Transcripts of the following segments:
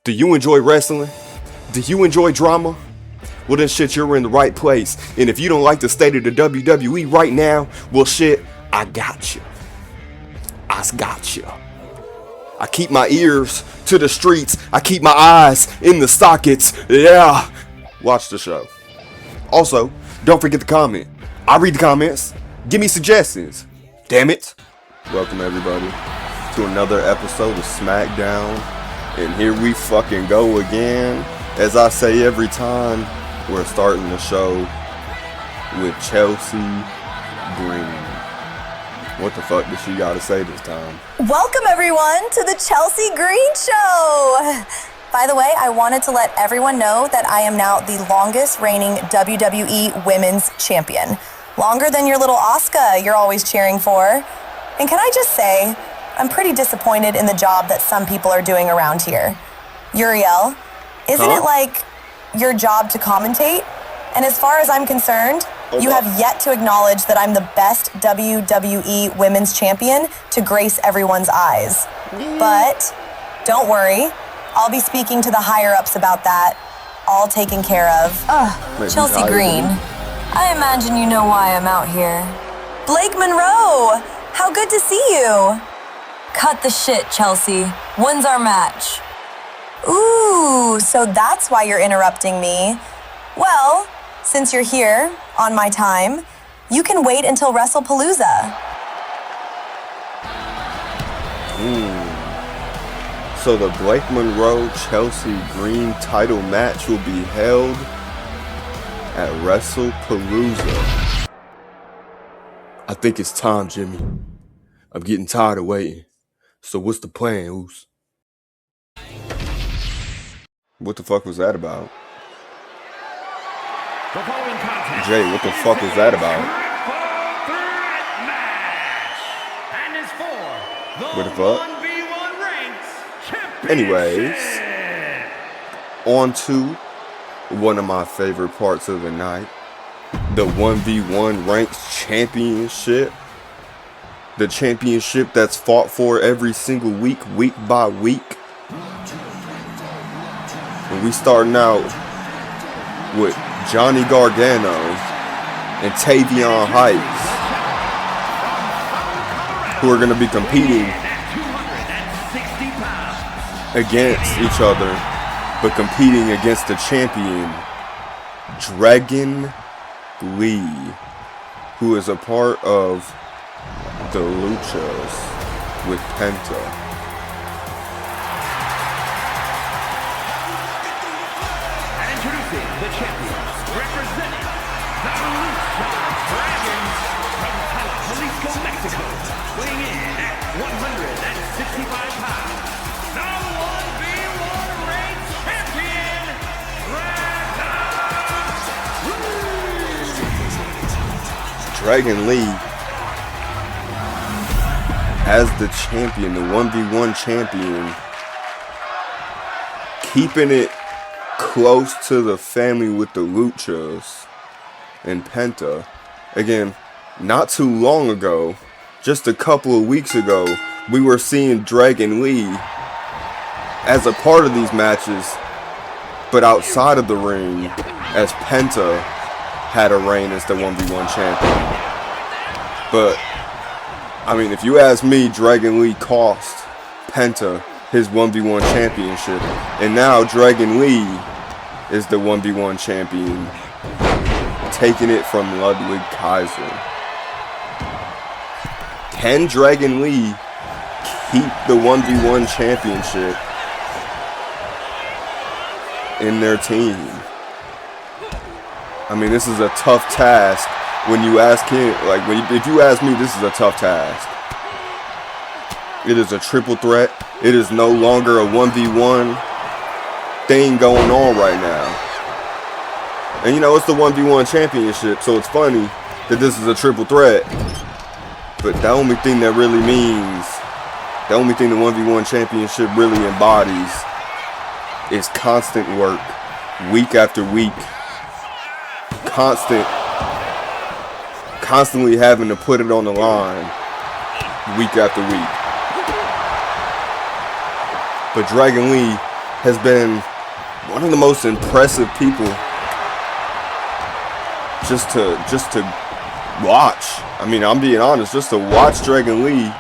Do you enjoy wrestling? Do you enjoy drama? Well then shit, you're in the right place. And if you don't like the state of the WWE right now, well shit, I got you. I got you. I keep my ears to the streets. I keep my eyes in the sockets. Yeah. Watch the show. Also, don't forget to comment. I read the comments. Give me suggestions. Damn it. Welcome everybody to another episode of Smackdown. And here we fucking go again. As I say every time, we're starting the show with Chelsea Green. What the fuck does she gotta say this time? Welcome everyone to the Chelsea Green Show. By the way, I wanted to let everyone know that I am now the longest reigning WWE Women's Champion. Longer than your little Asuka you're always cheering for. And can I just say, I'm pretty disappointed in the job that some people are doing around here. Uriel, isn't it like your job to commentate? And as far as I'm concerned, you have yet to acknowledge that I'm the best WWE Women's Champion to grace everyone's eyes. But don't worry, I'll be speaking to the higher-ups about that, all taken care of. Chelsea Green, I imagine you know why I'm out here. Blake Monroe, how good to see you. Cut the shit, Chelsea. When's our match? Ooh, so that's why you're interrupting me. Well, since you're here on my time, you can wait until WrestlePalooza. So the Blake Monroe Chelsea Green title match will be held at WrestlePalooza. I think it's time, Jimmy. I'm getting tired of waiting. So what's the plan, Oos? What the fuck was that about? Jay, what the fuck was that about? What the fuck? Anyways, on to one of my favorite parts of the night. The 1v1 Ranked Championship. The championship that's fought for every single week, week by week. And we starting out with Johnny Gargano and Tavion Heights, who are going to be competing against each other, but competing against the champion, Dragon Lee, who is a part of the Luchas with Penta. The champions, representing the Lucha Dragons from Jalisco, Mexico, weighing in at 165 pounds, the 1v1 ranked champion, Dragon Lee, as the champion, the 1v1 champion, keeping it close to the family with the Luchas and Penta. Again, not too long ago, just a couple of weeks ago, we were seeing Dragon Lee as a part of these matches, but outside of the ring, as Penta had a reign as the 1v1 champion. But, I mean, if you ask me, Dragon Lee cost Penta his 1v1 championship, and now Dragon Lee is the 1v1 champion, taking it from Ludwig Kaiser. Can Dragon Lee keep the 1v1 championship in their team? I mean, this is a tough task. When you ask him, if you ask me, this is a tough task. It is a triple threat. It is no longer a 1v1 thing going on right now. And you know, it's the 1v1 championship, so it's funny that this is a triple threat. But the only thing that really means, the only thing the 1v1 championship really embodies is constant work, week after week. Constantly having to put it on the line week after week. But Dragon Lee has been one of the most impressive people just to watch. I mean, I'm being honest, just to watch Dragon Lee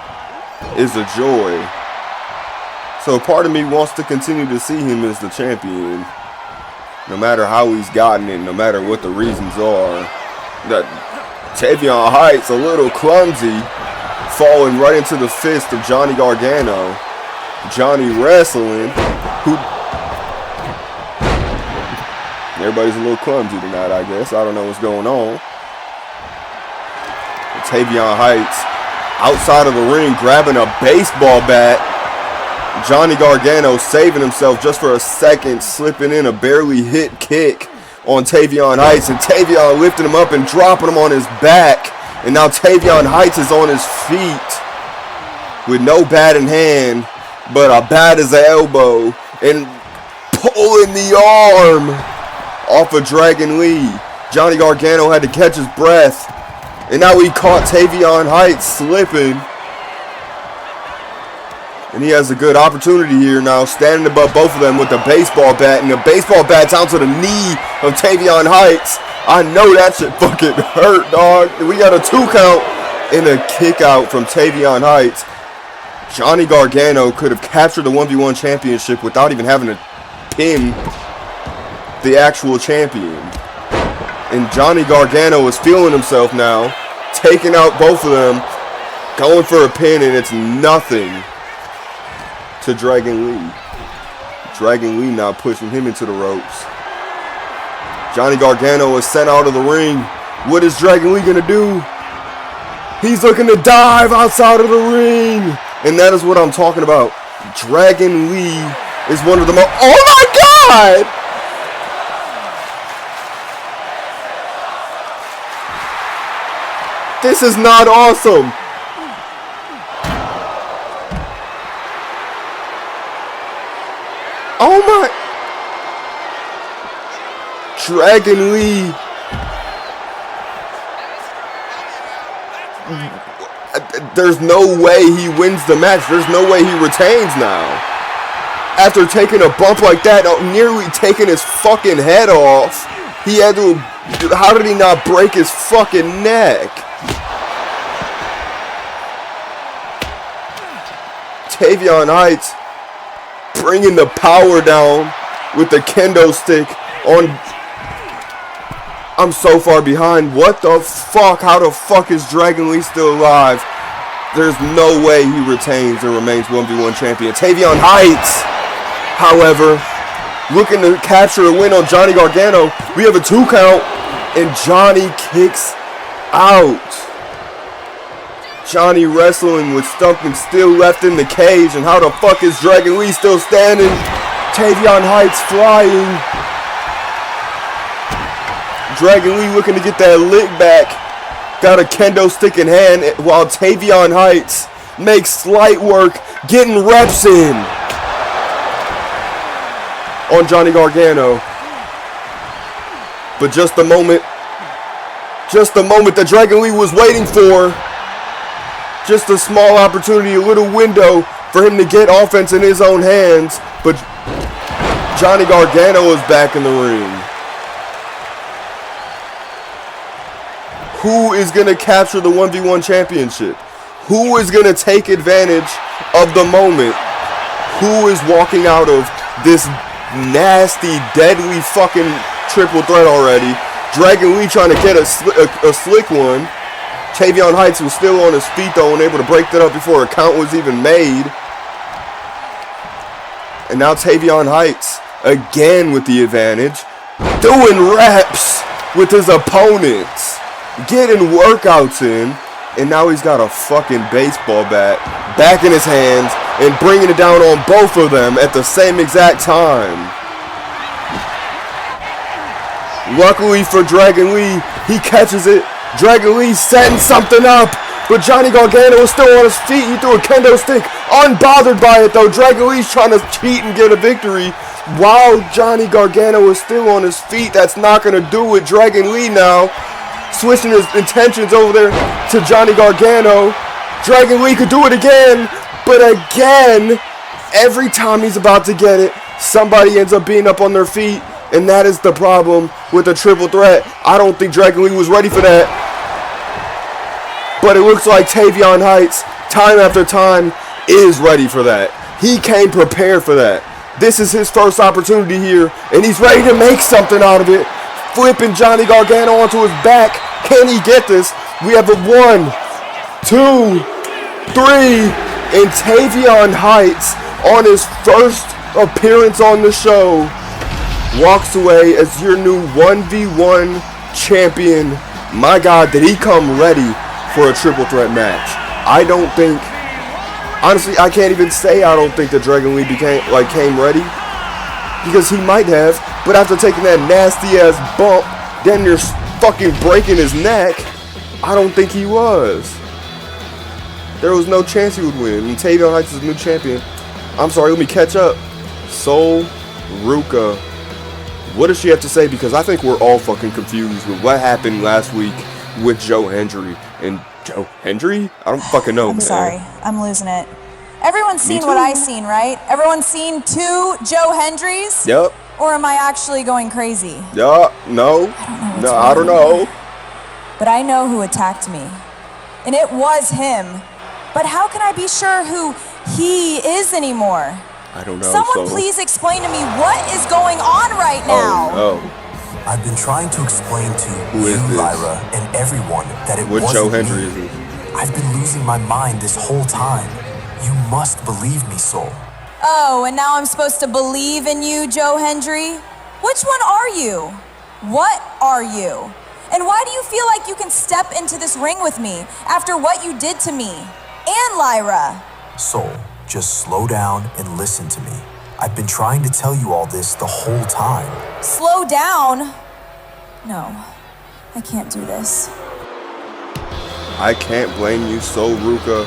is a joy. So part of me wants to continue to see him as the champion, no matter how he's gotten it, no matter what the reasons are. That Tavion Heights, a little clumsy, falling right into the fist of Johnny Gargano. Johnny wrestling, who... Everybody's a little clumsy tonight, I guess. I don't know what's going on. Tavion Heights outside of the ring grabbing a baseball bat. Johnny Gargano saving himself just for a second, slipping in a barely hit kick on Tavion Heights, and Tavion lifting him up and dropping him on his back. And now Tavion Heights is on his feet with no bat in hand, but a bat is an elbow, and pulling the arm off of Dragon Lee. Johnny Gargano had to catch his breath, and now he caught Tavion Heights slipping. And he has a good opportunity here now, standing above both of them with the baseball bat, and the baseball bat down to the knee of Tavion Heights. I know that shit fucking hurt, dog. We got a 2 count and a kick out from Tavion Heights. Johnny Gargano could have captured the 1v1 championship without even having to pin the actual champion. And Johnny Gargano is feeling himself now, taking out both of them, going for a pin, and it's nothing to Dragon Lee. Dragon Lee now pushing him into the ropes. Johnny Gargano is sent out of the ring. What is Dragon Lee gonna do? He's looking to dive outside of the ring. And that is what I'm talking about. Dragon Lee is one of the most... Oh my God! This is not awesome. Oh my... Dragon Lee. There's no way he wins the match. There's no way he retains now. After taking a bump like that, nearly taking his fucking head off, he had to... How did he not break his fucking neck? Tavion Heights bringing the power down with the kendo stick on... I'm so far behind. What the fuck? How the fuck is Dragon Lee still alive? There's no way he retains and remains 1v1 champion. Tavion Heights, however, looking to capture a win on Johnny Gargano. We have a 2 count, and Johnny kicks out. Johnny wrestling with something still left in the cage, and how the fuck is Dragon Lee still standing? Tavion Heights flying. Dragon Lee looking to get that lick back. Got a kendo stick in hand while Tavion Heights makes slight work, getting reps in on Johnny Gargano. But just the moment that Dragon Lee was waiting for. Just a small opportunity, a little window for him to get offense in his own hands. But Johnny Gargano is back in the ring. Who is going to capture the 1v1 championship? Who is going to take advantage of the moment? Who is walking out of this nasty, deadly fucking triple threat already? Dragon Lee trying to get a slick one. Tavion Heights was still on his feet though, and able to break that up before a count was even made. And now Tavion Heights again with the advantage, doing reps with his opponents, getting workouts in, and now he's got a fucking baseball bat back in his hands and bringing it down on both of them at the same exact time. Luckily for Dragon Lee, he catches it. Dragon Lee setting something up, but Johnny Gargano is still on his feet. He threw a kendo stick, unbothered by it though. Dragon Lee's trying to cheat and get a victory while Johnny Gargano is still on his feet. That's not going to do it. Dragon Lee now switching his intentions over there to Johnny Gargano. Dragon Lee could do it again, but again, every time he's about to get it, somebody ends up being up on their feet, and that is the problem with a triple threat. I don't think Dragon Lee was ready for that. But it looks like Tavion Heights, time after time, is ready for that. He came prepared for that. This is his first opportunity here, and he's ready to make something out of it. Flipping Johnny Gargano onto his back. Can he get this? We have a 1, 2, 3, and Tavion Heights, on his first appearance on the show, walks away as your new 1v1 champion. My God, did he come ready for a triple threat match? I don't think, honestly, I can't even say I don't think that Dragon Lee came ready, because he might have, but after taking that nasty ass bump, then you're fucking breaking his neck, I don't think he was. There was no chance he would win. And Tavion Heights is the new champion. I'm sorry, let me catch up. Sol Ruka, what does she have to say? Because I think we're all fucking confused with what happened last week with Joe Hendry. And Joe Hendry? I don't fucking know, I'm man. sorry. I'm losing it. Everyone's seen what I've seen, right? Everyone's seen 2 Joe Hendrys? Yep. Or am I actually going crazy? Yeah, no. I don't know. But I know who attacked me. And it was him. But how can I be sure who he is anymore? I don't know. Someone please explain to me what is going on right now. Oh, I've been trying to explain to Who is you, this? Lyra, and everyone that it what wasn't Joe Hendry me. is this? I've been losing my mind this whole time. You must believe me, Sol. Oh, and now I'm supposed to believe in you, Joe Hendry? Which one are you? What are you? And why do you feel like you can step into this ring with me after what you did to me? And Lyra. Sol, just slow down and listen to me. I've been trying to tell you all this the whole time. Slow down? No, I can't do this. I can't blame you, Sol Ruka.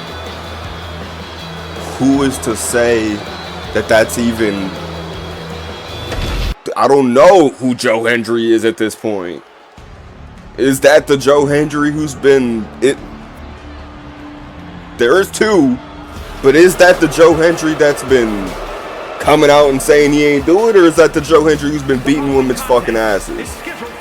Who is to say that that's even... I don't know who Joe Hendry is at this point. Is that the Joe Hendry who's been... There is 2, but is that the Joe Hendry that's been coming out and saying he ain't do it, or is that the Joe Hendry who's been beating women's fucking asses?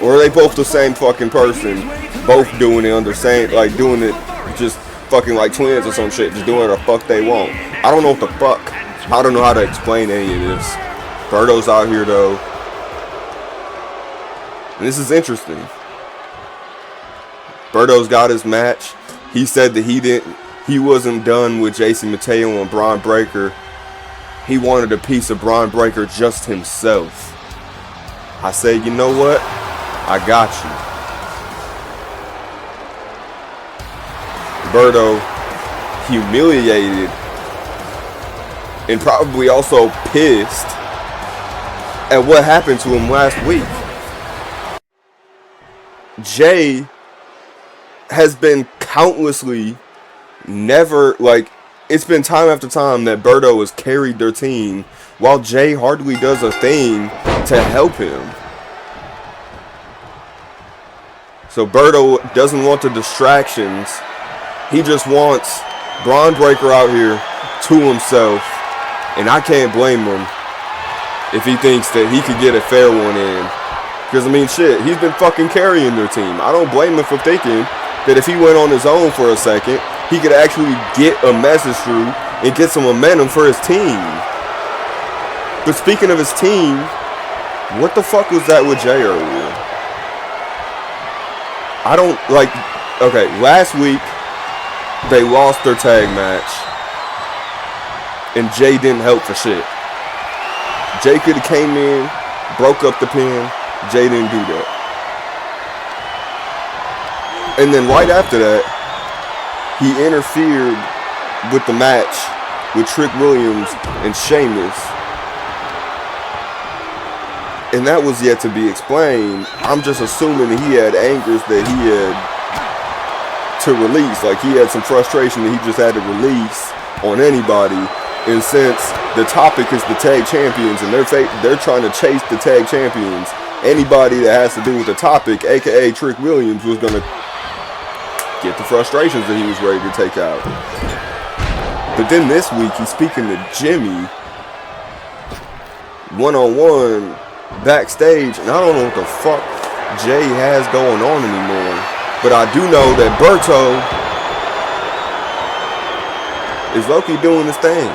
Or are they both the same fucking person, both doing it under same, like doing it just fucking like twins or some shit, just doing what the fuck they want? I don't know what the fuck. I don't know how to explain any of this. Berto's out here though, and this is interesting. Berto's got his match. He said that he wasn't done with Jason Mateo and Braun Breaker. He wanted a piece of Braun Breaker just himself. I said, you know what? I got you. Berto, humiliated and probably also pissed at what happened to him last week. Jay has been countlessly it's been time after time that Berto has carried their team while Jay hardly does a thing to help him. So Berto doesn't want the distractions. He just wants Braun Breaker out here to himself. And I can't blame him if he thinks that he could get a fair one in. Because, I mean, shit, he's been fucking carrying their team. I don't blame him for thinking that if he went on his own for a second, he could actually get a message through and get some momentum for his team. But speaking of his team, what the fuck was that with Jay earlier? I don't, okay, last week, they lost their tag match, and Jay didn't help for shit. Jay could have came in, broke up the pin. Jay didn't do that. And then right after that, he interfered with the match with Trick Williams and Sheamus. And that was yet to be explained. I'm just assuming that he had angers that he had to release. Like, he had some frustration that he just had to release on anybody. And since the topic is the tag champions and they're trying to chase the tag champions, anybody that has to do with the topic, aka Trick Williams, was going to get the frustrations that he was ready to take out. But then this week, he's speaking to Jimmy. one-on-one backstage, and I don't know what the fuck Jay has going on anymore. But I do know that Berto is low-key doing his thing.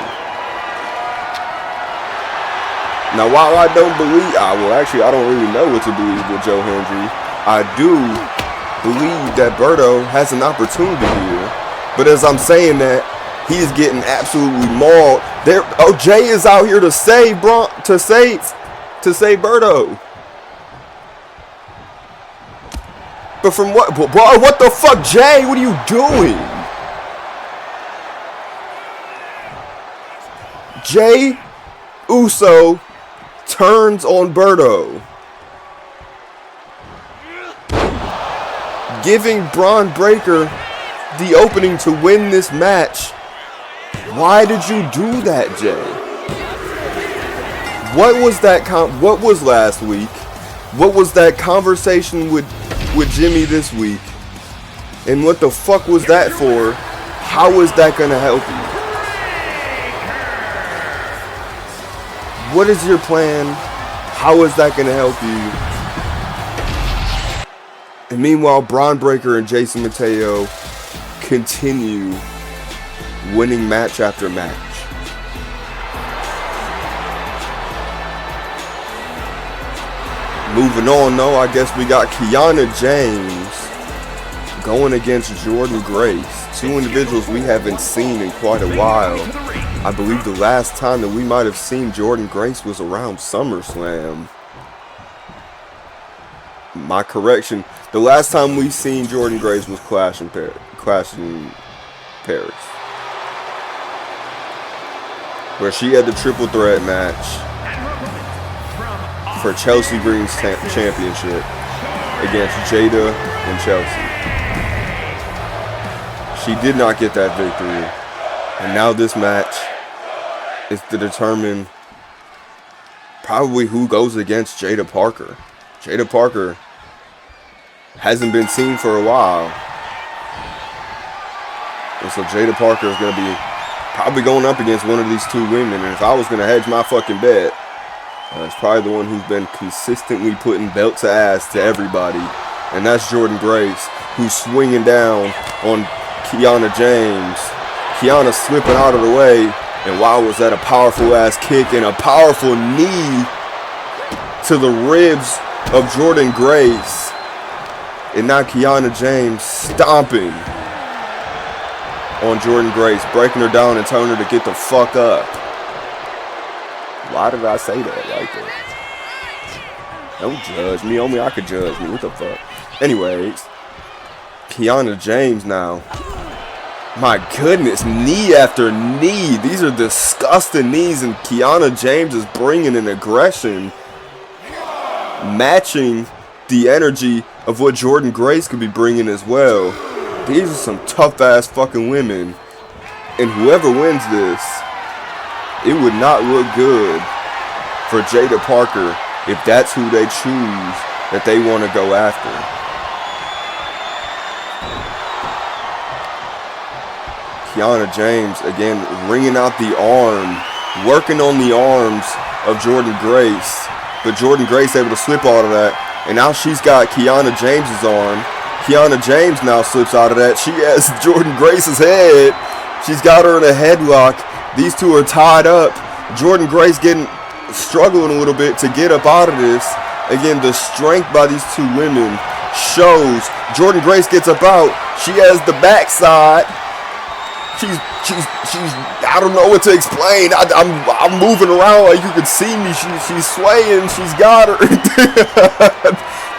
Now, while I don't believe, I don't really know what to believe with Joe Hendry. I do believe that Berto has an opportunity here. But as I'm saying that, he's getting absolutely mauled. Jay is out here to save Berto. But from what? Bro, what the fuck, Jay? What are you doing? Jay Uso turns on Berto, giving Braun Breaker the opening to win this match. Why did you do that, Jay? What was that? What was last week? What was that conversation with Jimmy this week? And what the fuck was that for? How is that gonna help you? What is your plan? How is that gonna help you? And meanwhile, Braun Breaker and Jason Mateo continue winning match after match. Moving on, though, I guess we got Kiana James going against Jordan Grace. Two individuals we haven't seen in quite a while. I believe the last time that we might have seen Jordan Grace was around SummerSlam. My correction, the last time we seen Jordan Grace was Clash in Paris. Where she had the triple threat match for Chelsea Green's championship against Jada and Chelsea. She did not get that victory. And now this match is to determine probably who goes against Jada Parker. Jada Parker hasn't been seen for a while. And so Jada Parker is going to be probably going up against one of these two women. And if I was going to hedge my fucking bet, it's probably the one who's been consistently putting belt to ass to everybody. And that's Jordan Grace, who's swinging down on Kiana James. Kiana slipping out of the way. And wow, was that a powerful ass kick and a powerful knee to the ribs of Jordan Grace. And now Kiana James stomping on Jordan Grace, breaking her down and telling her to get the fuck up. Why did I say that like that? Don't judge me. Only I could judge me. What the fuck? Anyways, Kiana James now. My goodness, knee after knee. These are disgusting knees, and Kiana James is bringing an aggression, matching the energy of what Jordan Grace could be bringing as well. These are some tough-ass fucking women, and whoever wins this, it would not look good for Jada Parker if that's who they choose that they want to go after. Kiana James, again, wringing out the arm, working on the arms of Jordan Grace. But Jordan Grace able to slip out of that. And now she's got Kiana James's arm. Kiana James now slips out of that. She has Jordan Grace's head. She's got her in a headlock. These two are tied up. Jordan Grace struggling a little bit to get up out of this. Again, the strength by these two women shows. Jordan Grace gets up out. She has the backside. She's I don't know what to explain. I'm moving around like you can see me. She's swaying. She's got her.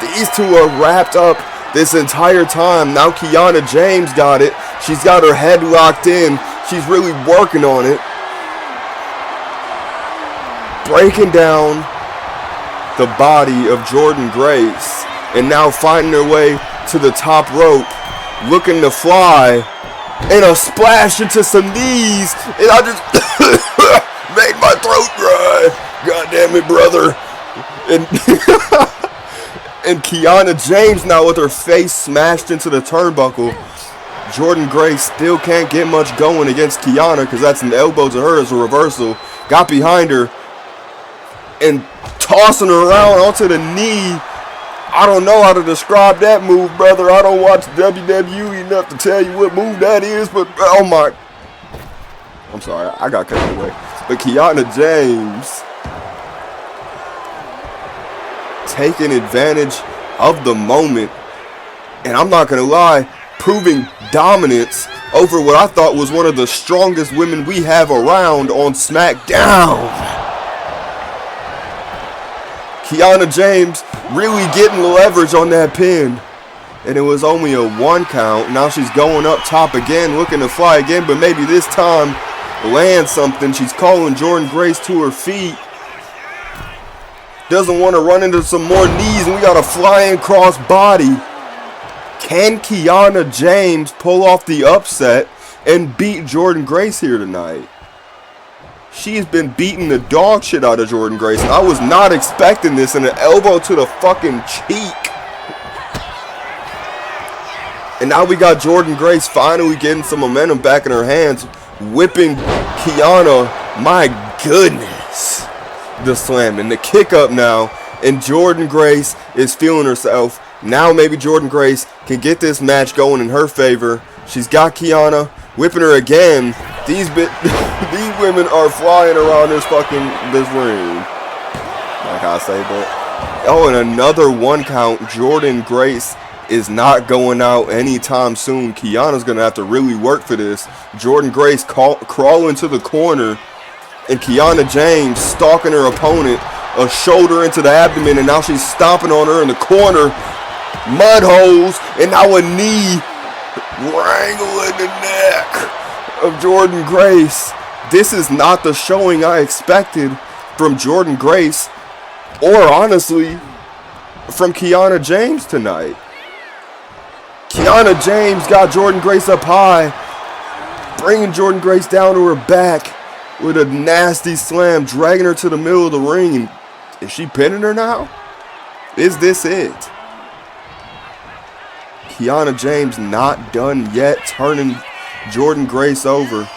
These two are wrapped up this entire time. Now Kiana James got it. She's got her head locked in. She's really working on it. Breaking down the body of Jordan Grace. And now finding her way to the top rope. Looking to fly. And a splash into some knees. And I just made my throat dry. God damn it, brother. And Kiana James now with her face smashed into the turnbuckle. Jordan Grace still can't get much going against Kiana because that's an elbow to her as a reversal. Got behind her. and tossing her around onto the knee. I don't know how to describe that move, brother. I don't watch WWE enough to tell you what move that is, but oh my. I'm sorry, I got carried away. But Kiana James taking advantage of the moment, and I'm not gonna lie, proving dominance over what I thought was one of the strongest women we have around on Smackdown. Kiana James really getting leverage on that pin, and it was only a 1 count. Now she's going up top again, looking to fly again, but maybe this time land something. She's calling Jordynne Grace to her feet. Doesn't want to run into some more knees, and we got a flying cross body. Can Kiana James pull off the upset and beat Jordynne Grace here tonight? She's been beating the dog shit out of Jordynne Grace, and I was not expecting this, and an elbow to the fucking cheek. And now we got Jordynne Grace finally getting some momentum back in her hands, whipping Kiana. My goodness. The slam and the kick up now, and Jordynne Grace is feeling herself. Now maybe Jordynne Grace can get this match going in her favor. She's got Kiana, whipping her again. These women are flying around this ring. Like I say, but oh, and another 1 count. Jordynne Grace is not going out anytime soon. Kiana's gonna have to really work for this. Jordynne Grace crawling to the corner, and Kiana James stalking her opponent, a shoulder into the abdomen, and now she's stomping on her in the corner. Mud holes, and now a knee wrangling the neck of Jordynne Grace. This is not the showing I expected from Jordynne Grace, or honestly, from Kiana James tonight. Kiana James got Jordynne Grace up high, bringing Jordynne Grace down to her back with a nasty slam, dragging her to the middle of the ring. Is she pinning her now? Is this it? Kiana James not done yet, turning Jordynne Grace over.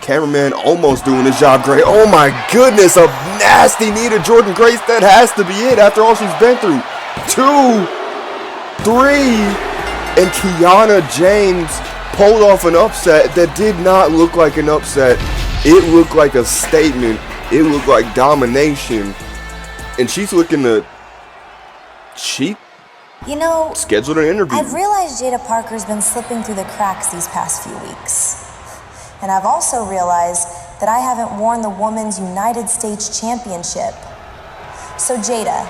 Cameraman almost doing his job great. Oh my goodness, a nasty knee to Jordynne Grace. That has to be it after all she's been through. 2, 3, and Kiana James pulled off an upset that did not look like an upset. It looked like a statement. It looked like domination. And she's looking to scheduled an interview. I've realized Jada Parker's been slipping through the cracks these past few weeks. And I've also realized that I haven't worn the Women's United States Championship. So Jada,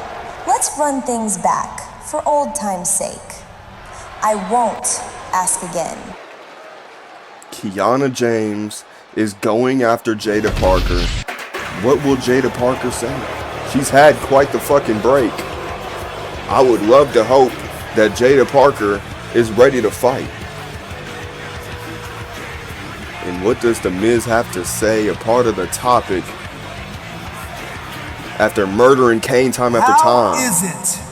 let's run things back for old time's sake. I won't ask again. Kiana James is going after Jada Parker. What will Jada Parker say? She's had quite the fucking break. I would love to hope that Jada Parker is ready to fight. And what does The Miz have to say, a part of the topic, after murdering Kane time after time? How is it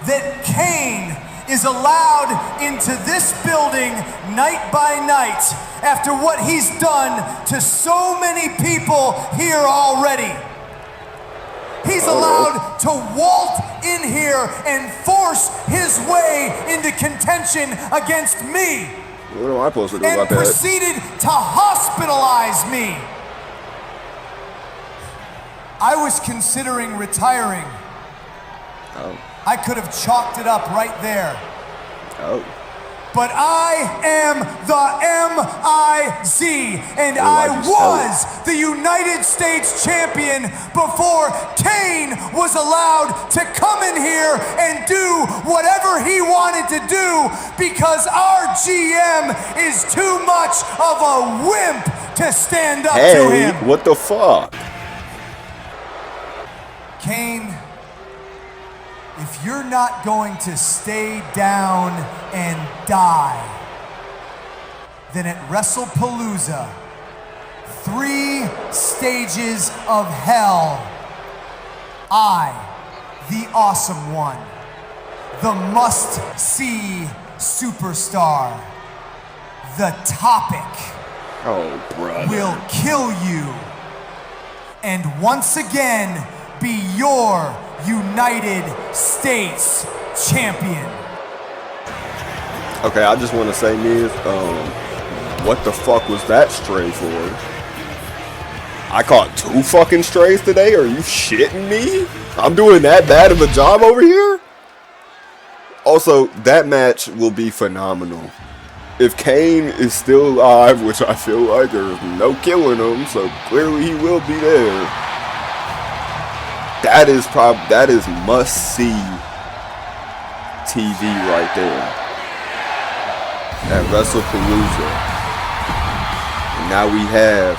that Kane is allowed into this building night by night after what he's done to so many people here already? He's allowed to waltz in here and force his way into contention against me. What am I supposed to do about that? And proceeded to hospitalize me. I was considering retiring. Oh. I could have chalked it up right there. Oh. But I am the M-I-Z, and I was the United States champion before Kane was allowed to come in here and do whatever he wanted to do, because our GM is too much of a wimp to stand up to him. Hey, what the fuck? Kane, if you're not going to stay down and die, then at WrestlePalooza, 3 stages of hell, I, the Awesome One, the must-see superstar, the Topic, Oh, brother. will kill you and once again be your United States champion. Okay, I just want to say, Miz, what the fuck was that stray for? I caught 2 fucking strays today? Are you shitting me? I'm doing that bad of a job over here? Also, that match will be phenomenal. If Kane is still alive, which I feel like there's no killing him, so clearly he will be there. That is must-see TV right there. At WrestlePalooza. And now we have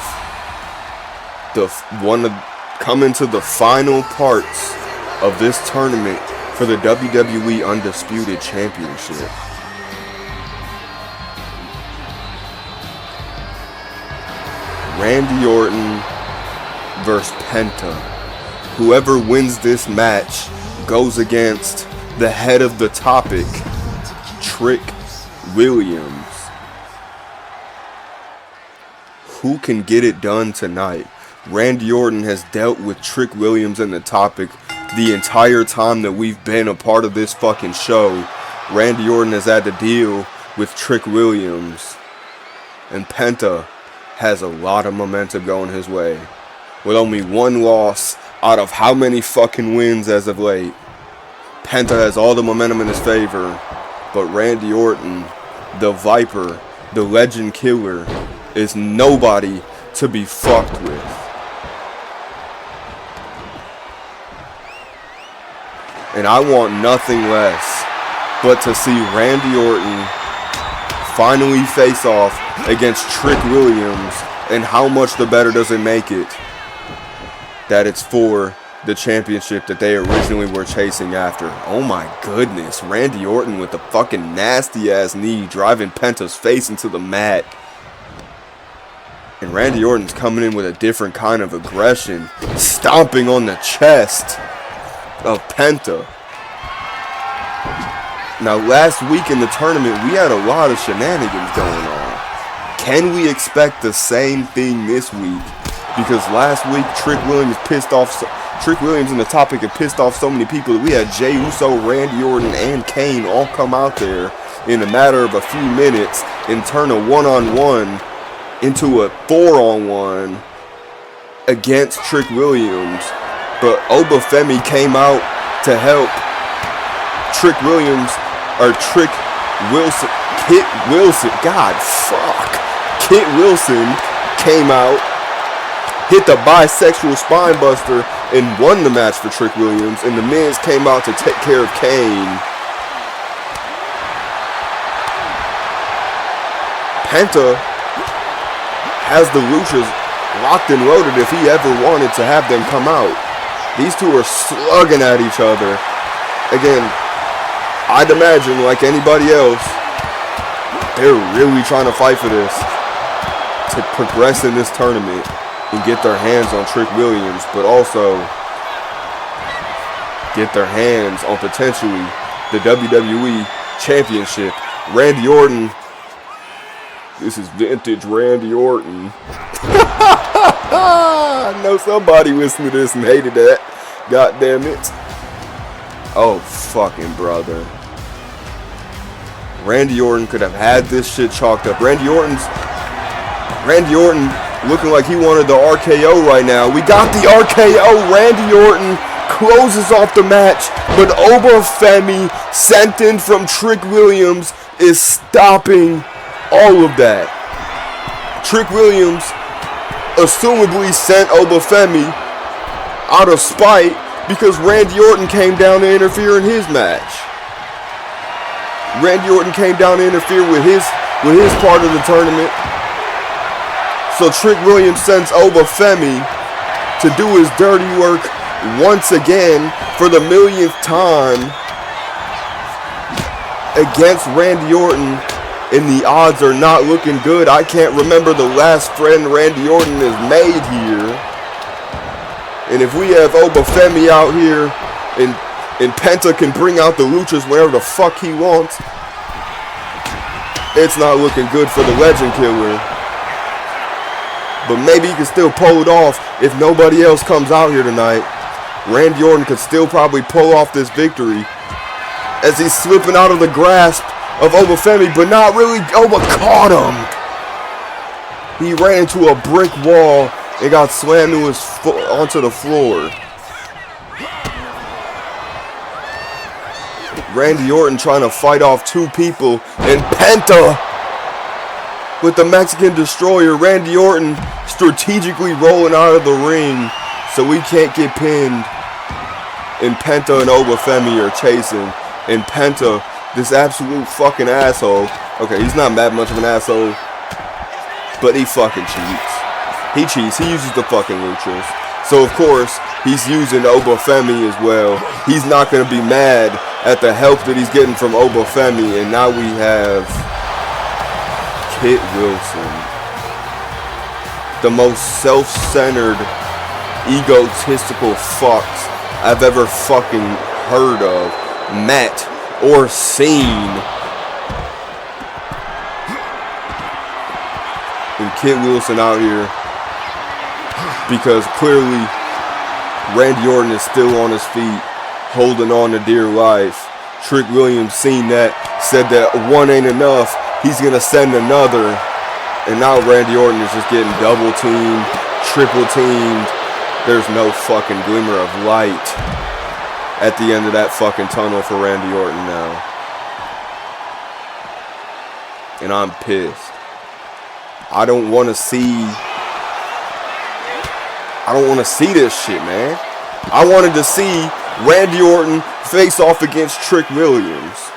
coming to the final parts of this tournament for the WWE Undisputed Championship. Randy Orton versus Penta. Whoever wins this match goes against the head of the topic, Trick Williams. Who can get it done tonight? Randy Orton has dealt with Trick Williams in the topic the entire time that we've been a part of this fucking show. Randy Orton has had to deal with Trick Williams. And Penta has a lot of momentum going his way. With only 1 loss out of how many fucking wins as of late. Penta has all the momentum in his favor. But Randy Orton, the Viper, the Legend Killer, is nobody to be fucked with. And I want nothing less but to see Randy Orton finally face off against Trick Williams. And how much the better does it make it that it's for the championship that they originally were chasing after. Oh my goodness, Randy Orton with the fucking nasty ass knee driving Penta's face into the mat. And Randy Orton's coming in with a different kind of aggression, stomping on the chest of Penta. Now last week in the tournament we had a lot of shenanigans going on. Can we expect the same thing this week? Because last week Trick Williams in the topic had pissed off so many people that we had Jey Uso, Randy Orton, and Kane all come out there in a matter of a few minutes and turn a 1-on-1 into a 4-on-1 against Trick Williams. But Obafemi came out to help Kit Wilson came out, hit the bisexual spine buster, and won the match for Trick Williams. And the Miz came out to take care of Kane. Penta has the Luchas locked and loaded if he ever wanted to have them come out. These two are slugging at each other. Again, I'd imagine, like anybody else, they're really trying to fight for this, to progress in this tournament and get their hands on Trick Williams, but also get their hands on potentially the WWE Championship. Randy Orton, this is vintage Randy Orton. I know somebody listened to this and hated that. God damn it. Oh, fucking brother. Randy Orton could have had this shit chalked up. Randy Orton looking like he wanted the RKO right now. We got the RKO. Randy Orton closes off the match, but Obafemi, sent in from Trick Williams, is stopping all of that. Trick Williams assumably sent Obafemi out of spite because Randy Orton came down to interfere in his match. Randy Orton came down to interfere with his part of the tournament. So Trick Williams sends Obafemi to do his dirty work once again for the millionth time against Randy Orton, and the odds are not looking good. I can't remember the last friend Randy Orton has made here. And if we have Obafemi out here and Penta can bring out the Luchas whenever the fuck he wants, it's not looking good for the Legend Killer. But maybe he can still pull it off if nobody else comes out here tonight, Randy Orton could still probably pull off this victory as he's slipping out of the grasp of Obafemi, but not really. Oba caught him. He ran into a brick wall and got slammed to his onto the floor. Randy Orton trying to fight off two people, and Penta with the Mexican Destroyer. Randy Orton strategically rolling out of the ring so we can't get pinned. And Penta and Obafemi are chasing. And Penta, this absolute fucking asshole. Okay, he's not that much of an asshole, but he fucking cheats. He cheats. He uses the fucking luchas. So, of course, he's using Obafemi as well. He's not going to be mad at the help that he's getting from Obafemi. And now we have Kit Wilson, the most self-centered, egotistical fucks I've ever fucking heard of, met, or seen. And Kit Wilson out here because clearly Randy Orton is still on his feet, holding on to dear life. Trick Williams seen that, said that one ain't enough, he's gonna send another. And now Randy Orton is just getting double teamed, triple teamed. There's no fucking glimmer of light at the end of that fucking tunnel for Randy Orton now. And I'm pissed. I don't want to see this shit, man. I wanted to see Randy Orton face off against Trick Williams.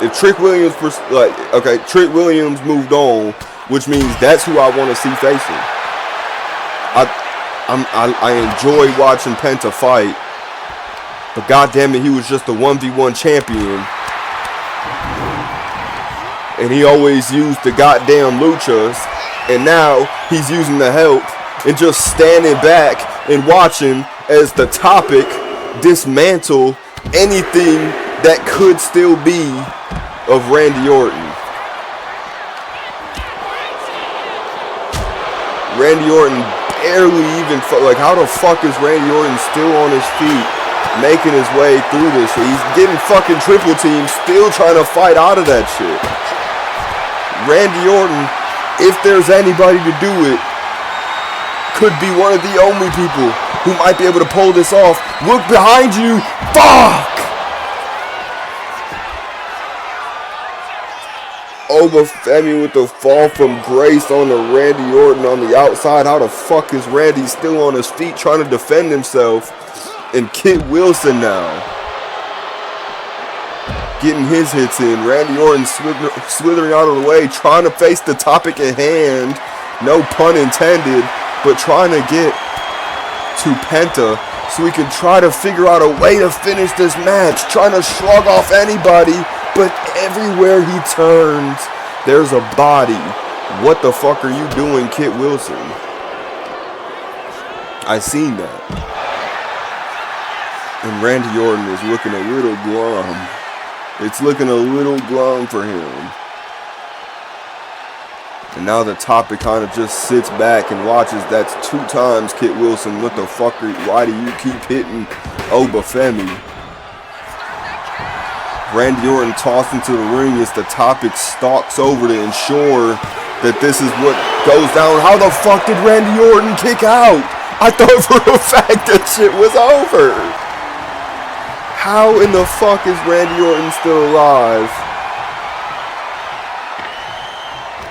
If Trick Williams, Trick Williams moved on, which means that's who I want to see facing. I enjoy watching Penta fight, but goddamn it, he was just a 1v1 champion, and he always used the goddamn luchas, and now he's using the help and just standing back and watching as the Topic dismantle anything that could still be of Randy Orton. Randy Orton barely even, how the fuck is Randy Orton still on his feet, making his way through this shit? He's getting fucking triple teamed, still trying to fight out of that shit. Randy Orton, if there's anybody to do it, could be one of the only people who might be able to pull this off. Look behind you. Fuck! Obafemi with the fall from grace on the Randy Orton on the outside. How the fuck is Randy still on his feet trying to defend himself? And Kit Wilson now getting his hits in. Randy Orton slithering out of the way, trying to face the Topic at hand. No pun intended, but trying to get to Penta so we can try to figure out a way to finish this match. Trying to shrug off anybody, but everywhere he turns, there's a body. What the fuck are you doing, Kit Wilson? I seen that. And Randy Orton is looking a little glum. It's looking a little glum for him. And now the Topic kind of just sits back and watches. That's 2 times Kit Wilson. What the fuck? Why do you keep hitting Obafemi? Randy Orton tossed into the ring as the Topic stalks over to ensure that this is what goes down. How the fuck did Randy Orton kick out? I thought for a fact that shit was over. How in the fuck is Randy Orton still alive?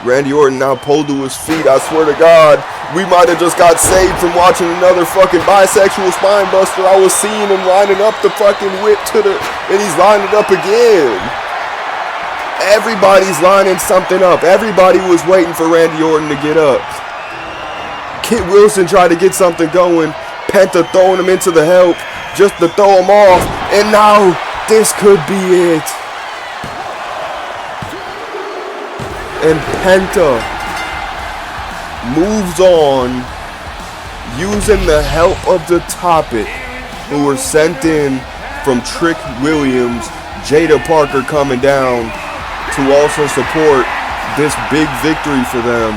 Randy Orton now pulled to his feet. I swear to God, we might have just got saved from watching another fucking bisexual spine buster. I was seeing him lining up the fucking whip and he's lining it up again. Everybody's lining something up. Everybody was waiting for Randy Orton to get up. Kit Wilson tried to get something going. Penta throwing him into the help just to throw him off. And now this could be it. And Penta moves on using the help of the Topic, who were sent in from Trick Williams, Jada Parker coming down to also support this big victory for them.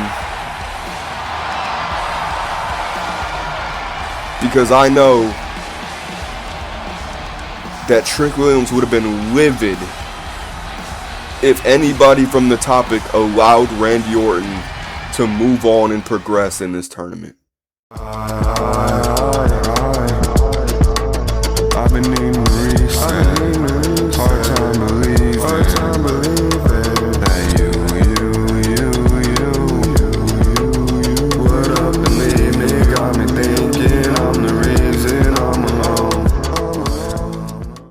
Because I know that Trick Williams would have been livid if anybody from the topic allowed Randy Orton to move on and progress in this tournament.